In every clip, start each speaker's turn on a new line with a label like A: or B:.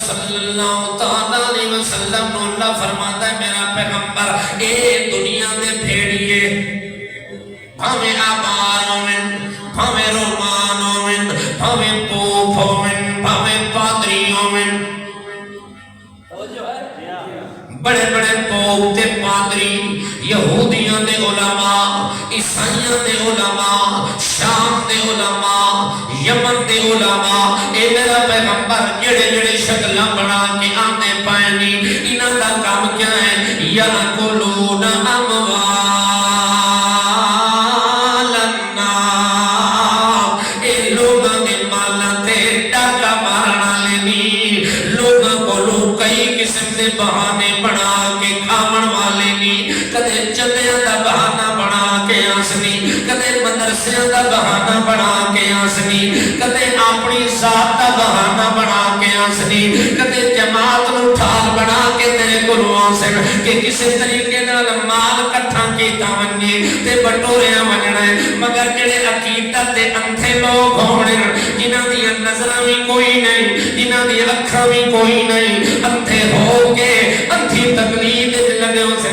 A: صلی اللہ تعالیٰ علیہ وسلم نو اللہ فرماتا ہے میرا پیغمبر اے دنیا دے بھیڑیے بھاویں آبار ہومن بھاویں رومان ہومن بھاویں پوپ ہومن بھاویں پادری ہومن بڑے بڑے پوپ تے پادری یہودیاں دے علماء عیسائیاں دے علماء شام دے علماء یمن دے علماء اے میرا پیغمبر جڑے جڑے شکلاں بنا کے آنے پائنی انہاں دا کام کیا ہے یاکلون اموال الناس اے لوگاں دے مالاں تے ڈاکا مارنا لینی لوگاں کولوں کئی قسم دے بہانے بنا کے کھاون والے نی کدے چندیاں دا بہانہ بنا کے آسنی کدے مدرسیاں دا بہانہ بنا کے آسنی کدے اپنی ذات دا بہانہ بنا کے آسنی کدے جماعت نو ٹھال بنا کے تیرے کولوں آسن کہ کسی طریقے نال مال کٹھا کیتا ونجے تے بٹوریاں ونجنا ہے مگر جڑے عقیدت دے انتھے لوگ ہونے جنہاں دی نظراں وی کوئی نہیں جنہاں دی اکھاں وی کوئی نہیں انتھے ہو کے انتھی تقلید لگے ہو سے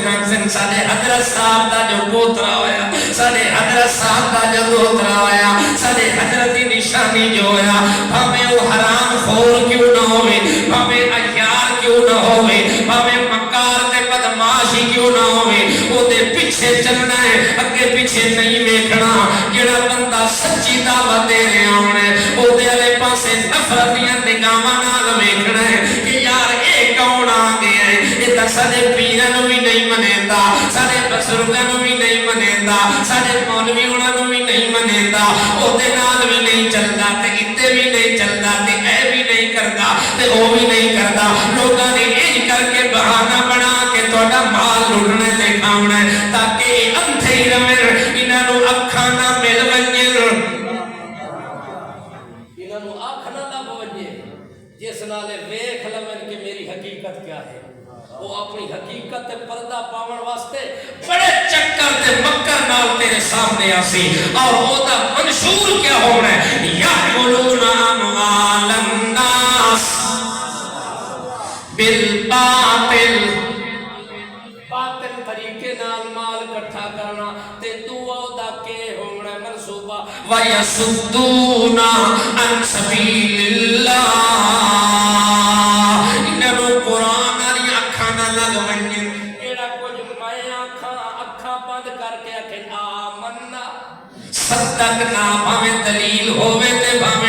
A: سارے حضرت صاحب دا جو پوترا ہویا سارے حضرت صاحب دا جو دوترا ہویا سارے حضرت دی نشانی جو ہویا بھامیں وہ حرام خور کیوں نہ ہوئے بھامیں عیار کیوں نہ ہوئے بھامیں مکار تے بدماشی کیوں نہ ہوئے وہ دے پیچھے چلنا ہے اگے پیچھے نہیں ویکھنا جڑا بندہ سچی دعوت دے رہے ہونے وہ دے علیہ پاسے نفرتیاں نگاہاں نال ویکھنا ہے کہ یار اے کون آ گیا ہے یہ تا سارے پیراں نو بھی نہیں منیندا سارے بزرگاں نو بھی نہیں منیندا سارے مولویاں نو بھی نہیں منیندا او دے نال بھی نہیں چلدا تے اتے بھی نہیں چلدا تے اے بھی نہیں کردا تے او بھی نہیں کردا لوگاں نے انج کر کے بہانہ بنا کے تہاڈا مال لوٹنے تے کھاونا ہے تاکہ انتھے ہی رہن انہاں نو اکھاں نہ مل ونجن انہاں نو اکھ نہ لب ونجے جس نالے ویکھ لون کہ میری حقیقت کیا ہے وہ اپنی حقیقت تے پردہ پاون واسطے بڑے چکر تے مکر نال تیرے سامنے آسی اور وہ دا منشور کیا ہونا ہے یاکلون اموال الناس بالباطل باطل طریقے نال مال اکٹھا کرنا تے دعا دا کے ہونا منصوبہ وَيَصُدُّونَ عَن سَبِيلِ اللَّهِ انہوں قرآن آلی اکھاں نہ لگ ونجن جیڑا کچھ میں اکھاں بند کر کے اکھیں آمنا صدقنا بھاویں دلیل ہووے تے بھاویں